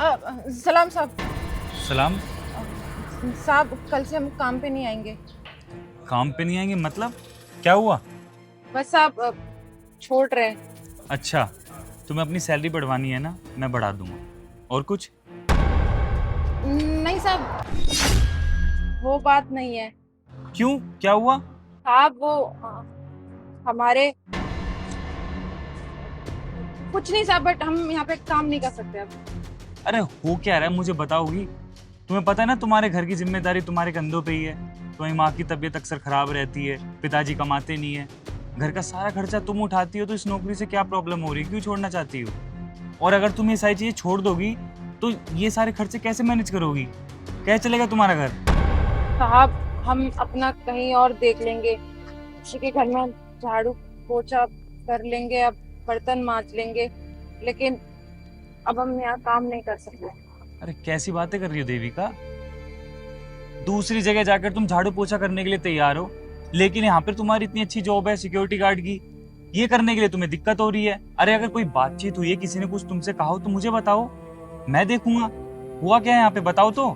सलाम साहब। सलाम। साहब कल से हम काम पे नहीं आएंगे। काम पे नहीं आएंगे मतलब क्या हुआ? बस साहब छोड़ रहे हैं। अच्छा, तुम्हें अपनी सैलरी बढ़वानी है ना, मैं बढ़ा दूंगा। और कुछ? नहीं साहब, वो बात नहीं है। क्यों, क्या हुआ? साहब वो हमारे कुछ नहीं साहब, बट हम यहाँ पे काम नहीं कर सकते अब। अरे हो क्या रहा है, मुझे बताओगी? तुम्हें पता है ना, तुम्हारे घर की जिम्मेदारी तुम्हारे कंधों पे ही है। तुम्हारी माँ की तबीयत अक्सर खराब रहती है, पिताजी कमाते नहीं है, घर का सारा खर्चा तुम उठाती हो, तो इस नौकरी से क्या प्रॉब्लम हो रही है, क्यों छोड़ना चाहती हो? और अगर तुम ये सारी चीजें छोड़ दोगी तो ये सारे खर्चे कैसे मैनेज करोगी? कैसे चलेगा तुम्हारा घर? साहब हम अपना कहीं और देख लेंगे, किसी के घर में झाड़ू पोछा कर लेंगे, अब बर्तन मांज लेंगे, लेकिन अब हम यहाँ काम नहीं कर सकते। अरे कैसी बातें कर रही हो देविका? दूसरी जगह जाकर तुम झाड़ू पोछा करने के लिए तैयार हो, लेकिन यहाँ पर तुम्हारी इतनी अच्छी जॉब है सिक्योरिटी गार्ड की, ये करने के लिए तुम्हें दिक्कत हो रही है। अरे अगर कोई बातचीत हुई है, किसी ने कुछ तुमसे कहा हो तो मुझे बताओ, मैं देखूंगा हुआ क्या है यहाँ पे, बताओ तो।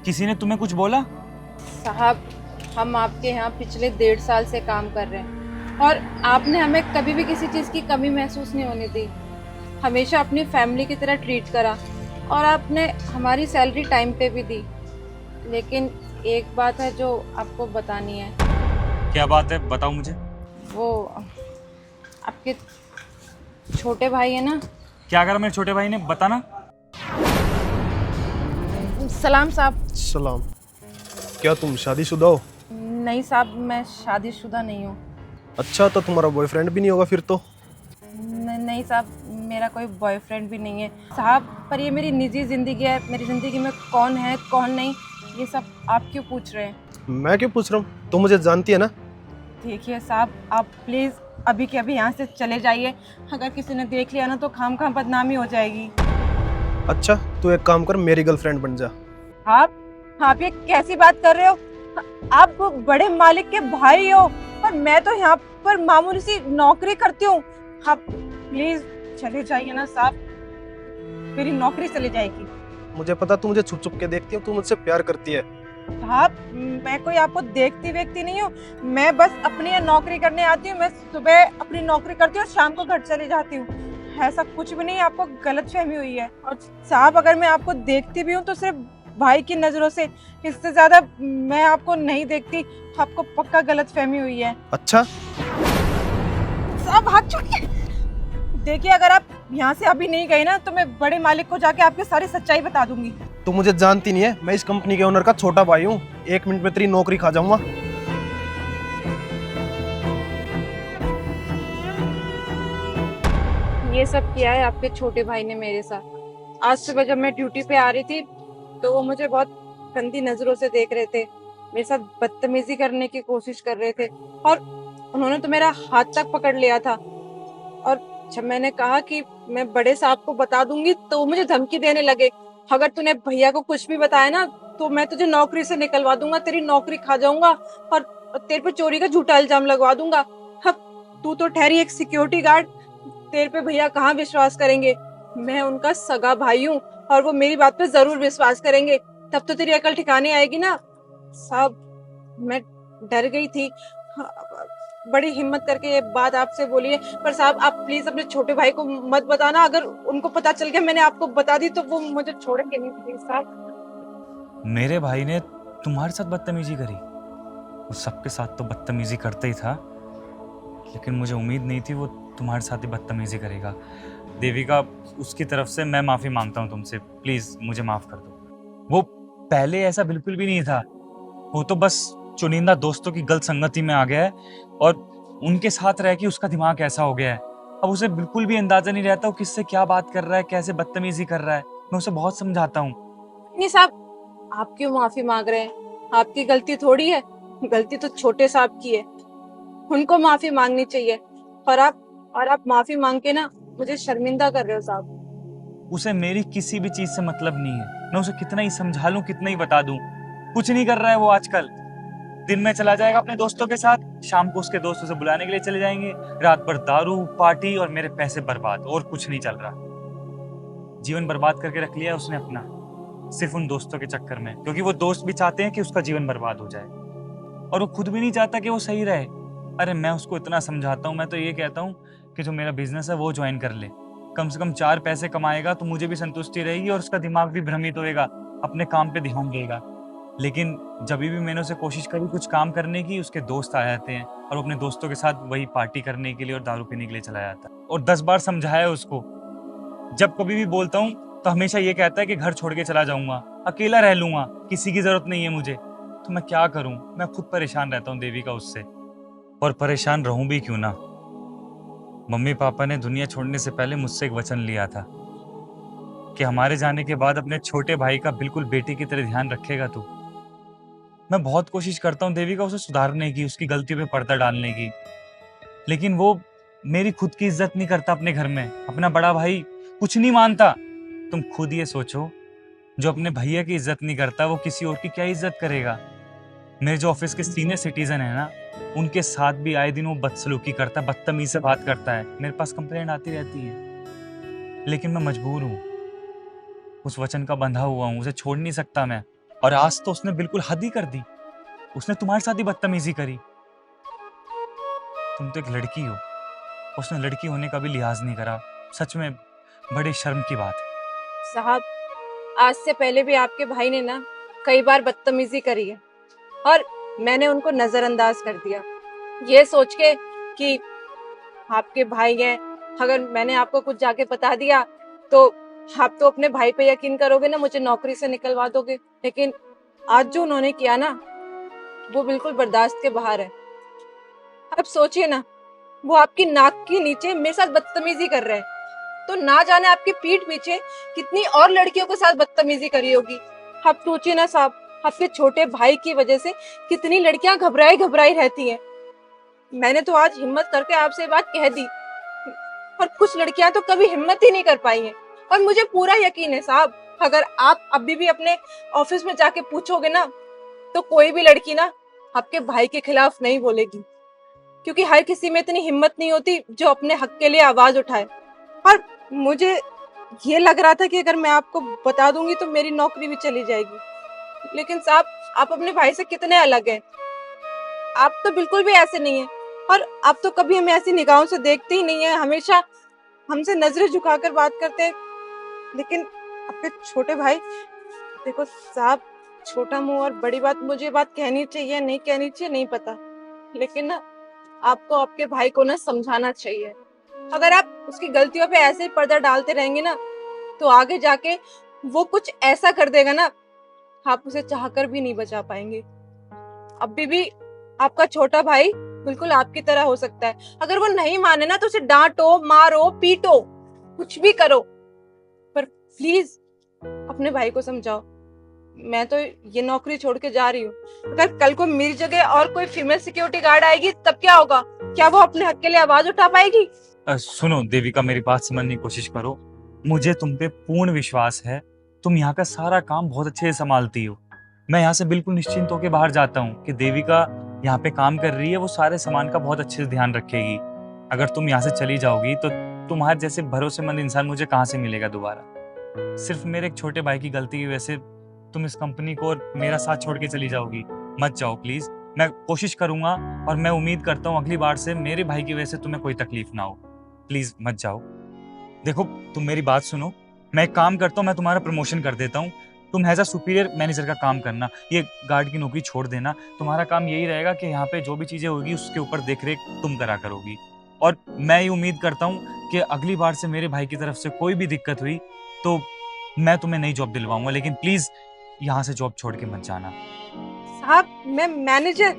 किसी ने तुम्हें कुछ बोला? साहब हम आपके यहाँ पिछले 1.5 साल से काम कर रहे हैं और आपने हमें कभी भी किसी चीज़ की कमी महसूस नहीं होने दी। हमेशा अपनी फैमिली की तरह ट्रीट करा और आपने हमारी सैलरी टाइम पे भी दी। लेकिन एक बात है जो आपको बतानी है। क्या बात है, बताओ मुझे। वो आपके छोटे भाई है ना। क्या करा मेरे छोटे भाई ने, बताना। सलाम साहब। सलाम। क्या तुम शादीशुदा हो? नहीं साहब, मैं शादीशुदा नहीं हूँ। अच्छा, तो तुम्हारा बॉयफ्रेंड भी नहीं होगा फिर तो? नहीं साहब, मेरा कोई बॉयफ्रेंड भी नहीं है साहब, पर ये मेरी निजी ज़िंदगी है। मेरी ज़िंदगी में कौन है कौन नहीं ये सब आप क्यों पूछ रहे हैं? मैं क्यों पूछ रहा हूँ, तुम मुझे जानती है ना। देखिए साहब, आप प्लीज़ अभी के अभी यहाँ से चले जाइए। अगर किसी ने देख लिया ना तो खाम खाम बदनामी हो जाएगी। अच्छा, तू एक काम कर, मेरी गर्लफ्रेंड बन जा। आप ये कैसी बात कर रहे हो? आप बड़े मालिक के भाई हो और मैं तो यहाँ पर मामूली सी नौकरी करती हूँ। आप प्लीज चले जाइए ना साहब, मेरी नौकरी चली जाएगी। मुझे पता तू मुझे छुप छुप के देखती है, तू मुझसे प्यार करती है। साहब मैं कोई आपको देखती व्यक्ति नहीं हूँ, मैं बस अपनी यहाँ नौकरी करने आती हूँ। मैं सुबह अपनी नौकरी करती हूँ और शाम को घर चली जाती हूँ। ऐसा कुछ भी नहीं, आपको गलतफहमी हुई है। और साहब अगर मैं आपको देखती भी हूँ तो सिर्फ भाई की नजरों से, इससे ज्यादा मैं आपको नहीं देखती। आपको पक्का गलतफहमी हुई है। अच्छा, साहब हाथ छोड़िए। देखिए अगर आप यहाँ से अभी नहीं गए ना तो मैं बड़े मालिक को जाके आपकी सारी सच्चाई बता दूंगी। तू मुझे जानती नहीं है, मैं इस कंपनी के ओनर का छोटा भाई हूँ। 1 मिनट में तेरी नौकरी खा जाऊंगा। ये सब किया है आपके छोटे भाई ने मेरे साथ। आज सुबह जब मैं ड्यूटी पे आ रही थी तो वो मुझे बहुत गंदी नजरों से देख रहे थे, मेरे साथ बदतमीजी करने की कोशिश कर रहे थे और उन्होंने तो मेरा हाथ तक पकड़ लिया था। और जब मैंने कहा कि मैं बड़े साहब को बता दूंगी तो वो मुझे धमकी देने लगे, अगर तूने भैया को कुछ भी बताया ना तो मैं तुझे नौकरी से निकलवा दूंगा, तेरी नौकरी खा जाऊंगा और तेरे पे चोरी का झूठा इल्जाम लगवा दूंगा। अब तू तो ठहरी एक सिक्योरिटी गार्ड, तेरे पे भैया कहाँ विश्वास करेंगे? मैं उनका सगा भाई हूँ और वो मेरी बात पे जरूर विश्वास करेंगे, तब तो तेरी अकल ठिकाने आएगी ना। साहब मैं डर गई थी, बड़ी हिम्मत करके ये बात आपसे बोली है, पर साहब आप प्लीज अपने छोटे भाई को मत बताना। अगर उनको पता चल गया मैंने आपको बता दी तो वो मुझे छोड़ेंगे नहीं। प्लीज साहब। मेरे भाई ने तुम्हारे साथ बदतमीजी करी? वो सबके साथ तो बदतमीजी करता ही था, लेकिन मुझे उम्मीद नहीं थी वो तुम्हारे साथ ही बदतमीजी करेगा। देविका, उसकी तरफ से मैं माफ़ी मांगता हूँ तुमसे, प्लीज़ मुझे माफ़ कर दो। वो पहले ऐसा बिल्कुल भी नहीं था, वो तो बस चुनिंदा दोस्तों की गलत संगति में आ गया है और उनके साथ रह के उसका दिमाग ऐसा हो गया है। अब उसे बिल्कुल भी अंदाजा नहीं रहता वो किससे क्या बात कर रहा है, कैसे बदतमीजी कर रहा है। मैं उसे बहुत समझाता हूँ। नहीं साहब, आप क्यों माफी मांग रहे हैं? आपकी गलती थोड़ी है, गलती तो छोटे साहब की है, उनको माफी मांगनी चाहिए। और आप माफी मांग के ना मुझे शर्मिंदा कर रहे हो साहब। उसे मेरी किसी भी चीज से मतलब नहीं है, मैं उसे कितना ही समझा लूं, कितना ही बता दूं, कुछ नहीं कर रहा है वो आजकल। दिन में चला जाएगा अपने दोस्तों के साथ, शाम को उसके दोस्तों से बुलाने के लिए चले जाएंगे, रात भर दारू पार्टी और मेरे पैसे बर्बाद, और कुछ नहीं चल रहा। जीवन बर्बाद करके रख लिया है उसने अपना, सिर्फ उन दोस्तों के चक्कर में, क्योंकि वो दोस्त भी चाहते हैं कि उसका जीवन बर्बाद हो जाए और वो खुद भी नहीं चाहता कि वो सही रहे। अरे मैं उसको इतना समझाता हूँ, मैं तो ये कहता हूँ कि जो मेरा बिजनेस है वो ज्वाइन कर ले, कम से कम 4 पैसे कमाएगा तो मुझे भी संतुष्टि रहेगी और उसका दिमाग भी भ्रमित होएगा, अपने काम पे ध्यान देगा। लेकिन जब भी मैंने उसे कोशिश करी कुछ काम करने की, उसके दोस्त आ जाते हैं और वो अपने दोस्तों के साथ वही पार्टी करने के लिए और दारू पीने के लिए चला जाता है। और 10 बार समझाया उसको, जब कभी भी बोलता हूँ तो हमेशा ये कहता है कि घर छोड़ के चला जाऊंगा, अकेला रह लूंगा, किसी की जरूरत नहीं है मुझे। तो मैं क्या करूं, मैं खुद परेशान रहता हूँ देविका उससे, और परेशान रहूं भी क्यों ना। मम्मी पापा ने दुनिया छोड़ने से पहले मुझसे एक वचन लिया था कि हमारे जाने के बाद अपने छोटे भाई का बिल्कुल बेटी की तरह ध्यान रखेगा तू। मैं बहुत कोशिश करता हूँ देविका उसे सुधारने की, उसकी गलतियों पे पर्दा डालने की, लेकिन वो मेरी खुद की इज्जत नहीं करता अपने घर में, अपना बड़ा भाई कुछ नहीं मानता। तुम खुद ये सोचो, जो अपने भैया की इज्जत नहीं करता वो किसी और की क्या इज्जत करेगा। मेरे जो ऑफिस के सीनियर सिटीजन है ना, उनके साथ भी आए दिन वो बदसलूकी करता है, बदतमीज से बात करता है, मेरे पास कंप्लेंट आती रहती है, लेकिन मैं मजबूर हूँ, उस वचन का बंधा हुआ हूँ, उसे छोड़ नहीं सकता मैं। और आज तो उसने बिल्कुल हद ही कर दी, उसने तुम्हारे साथ ही बदतमीजी करी। तुम तो एक लड़की हो, उसने लड़की होने का भी लिहाज नहीं करा, सच में बड़े शर्म की बात है। साहब, आज से पहले भी आपके भाई ने ना कई बार बदतमीजी करी है और मैंने उनको नजरअंदाज कर दिया, ये सोच के कि आपके भाई हैं, अगर मैंने आपको कुछ जाके बता दिया तो आप तो अपने भाई पे यकीन करोगे ना, मुझे नौकरी से निकलवा दोगे। लेकिन आज जो उन्होंने किया ना, वो बिल्कुल बर्दाश्त के बाहर है। अब सोचिए ना, वो आपकी नाक के नीचे मेरे साथ बदतमीजी कर रहे हैं, तो ना जाने आपकी पीठ पीछे कितनी और लड़कियों के साथ बदतमीजी करी होगी। आप सोचिए ना साहब, आपके छोटे भाई की वजह से कितनी लड़कियां घबराई घबराई रहती हैं। मैंने तो आज हिम्मत करके आपसे बात कह दी, और कुछ लड़कियां तो कभी हिम्मत ही नहीं कर पाई हैं। और मुझे पूरा यकीन है साहब, अगर आप अभी भी अपने ऑफिस में जाके पूछोगे ना, तो कोई भी लड़की ना आपके भाई के खिलाफ नहीं बोलेगी, क्योंकि हर किसी में इतनी हिम्मत नहीं होती जो अपने हक के लिए आवाज उठाए। और मुझे ये लग रहा था कि अगर मैं आपको बता दूंगी तो मेरी नौकरी भी चली जाएगी। लेकिन साहब, आप अपने भाई से कितने अलग हैं, आप तो बिल्कुल भी ऐसे नहीं है। और आप तो कभी हमें ऐसी निगाहों से देखते ही नहीं है, हमेशा हमसे नजरें झुकाकर बात करते हैं। लेकिन आपके छोटे भाई, देखो साहब, छोटा मुंह और बड़ी बात, मुझे बात कहनी चाहिए नहीं कहनी चाहिए नहीं पता, लेकिन ना आपको आपके भाई को ना समझाना चाहिए। अगर आप उसकी गलतियों पे ऐसे ही पर्दा डालते रहेंगे ना, तो आगे जाके वो कुछ ऐसा कर देगा ना, आप उसे चाहकर भी नहीं बचा पाएंगे। अभी भी आपका छोटा भाई बिल्कुल आपकी तरह हो सकता है। अगर वो नहीं माने ना तो उसे डांटो, मारो, पीटो, कुछ भी करो, पर प्लीज अपने भाई को समझाओ। मैं तो ये नौकरी छोड़ के जा रही हूँ, अगर कल को मेरी जगह और कोई फीमेल सिक्योरिटी गार्ड आएगी तब क्या होगा? क्या वो अपने हक के लिए आवाज उठा पाएगी? सुनो देविका, मेरी बात समझने की कोशिश करो, मुझे तुम पे पूर्ण विश्वास है, तुम यहाँ का सारा काम बहुत अच्छे से संभालती हो। मैं यहाँ से बिल्कुल निश्चिंत होकर बाहर जाता हूँ कि देविका यहाँ पे काम कर रही है, वो सारे सामान का बहुत अच्छे से ध्यान रखेगी। अगर तुम यहाँ से चली जाओगी तो तुम्हारे जैसे भरोसेमंद इंसान मुझे कहाँ से मिलेगा दोबारा। सिर्फ मेरे एक छोटे भाई की गलती की वजह से तुम इस कंपनी को और मेरा साथ छोड़ के चली जाओगी। मत जाओ प्लीज, मैं कोशिश करूंगा और मैं उम्मीद करता हूँ अगली बार से मेरे भाई की वजह से तुम्हें कोई तकलीफ ना हो। प्लीज मत जाओ। देखो तुम मेरी बात सुनो, मैं एक काम करता हूँ, मैं तुम्हारा प्रमोशन कर देता हूँ, तुम एज अ सुपीरियर मैनेजर का काम करना, ये गार्ड की नौकरी छोड़ देना। तुम्हारा काम यही रहेगा कि यहाँ पे जो भी चीजें होगी उसके ऊपर देखरेख तुम करा करोगी। और मैं ये उम्मीद करता हूँ कि अगली बार से मेरे भाई की तरफ से कोई भी दिक्कत हुई तो मैं तुम्हें नई जॉब दिलवाऊंगा, लेकिन प्लीज यहाँ से जॉब छोड़ के मत जाना। साहब, मैं मैनेजर?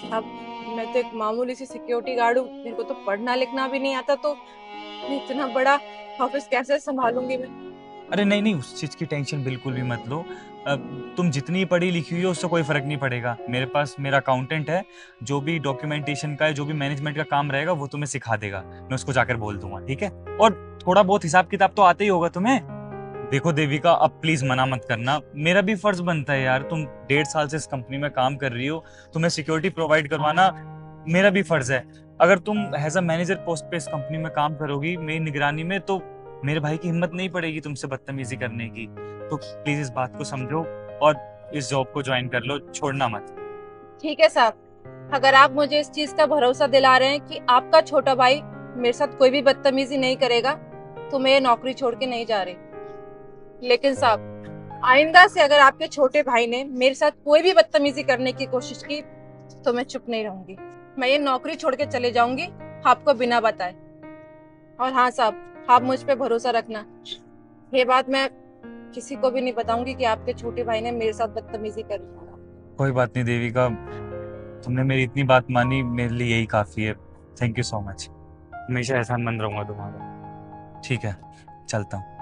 साहब, मैं तो एक मामूली सी सिक्योरिटी गार्ड हूँ, मेरे को तो पढ़ना लिखना भी नहीं आता, तो इतना बड़ा ऑफिस कैसे संभालूंगी मैं? अरे नहीं नहीं, उस चीज की टेंशन बिल्कुल भी मत लो। तुम जितनी पढ़ी लिखी हुई हो उससे कोई फर्क नहीं पड़ेगा। मेरे पास मेरा अकाउंटेंट है, जो भी डॉक्यूमेंटेशन का है, जो भी मैनेजमेंट का काम रहेगा वो तुम्हें सिखा देगा, मैं उसको जाकर बोल दूंगा, ठीक है? और थोड़ा बहुत हिसाब किताब तो आता ही होगा तुम्हें। देखो देविका, अब प्लीज मना मत करना, मेरा भी फर्ज बनता है यार, तुम 1.5 साल से इस कंपनी में काम कर रही हो, तुम्हें सिक्योरिटी प्रोवाइड करवाना मेरा भी फर्ज है। अगर तुम एज अ मैनेजर पोस्ट पे इस कंपनी में काम करोगी मेरी निगरानी में, तो मेरे भाई की हिम्मत नहीं पड़ेगी तुमसे बदतमीजी करने की। तो प्लीज इस बात को समझो और इस जॉब को ज्वाइन कर लो, छोड़ना मत। ठीक है साहब, अगर आप मुझे इस चीज का भरोसा दिला रहे हैं कि आपका छोटा भाई मेरे साथ कोई भी बदतमीजी नहीं करेगा, तो मैं ये नौकरी छोड़ के नहीं जा रही। लेकिन साहब, आइंदा से अगर आपके छोटे भाई ने मेरे साथ कोई भी बदतमीजी करने की कोशिश की तो मैं चुप नहीं रहूंगी। मैं ये नौकरी छोड़ के चले जाऊंगी, आपको बिना बताए। और हाँ साहब, आप मुझ पे भरोसा रखना, ये बात मैं किसी को भी नहीं बताऊंगी कि आपके छोटे भाई ने मेरे साथ बदतमीजी करी। कोई बात नहीं देविका, तुमने मेरी इतनी बात मानी, मेरे लिए यही काफी है। Thank you so much. हमेशा एहसानमंद रहूंगा तुम्हारा। ठीक है, चलता हूँ।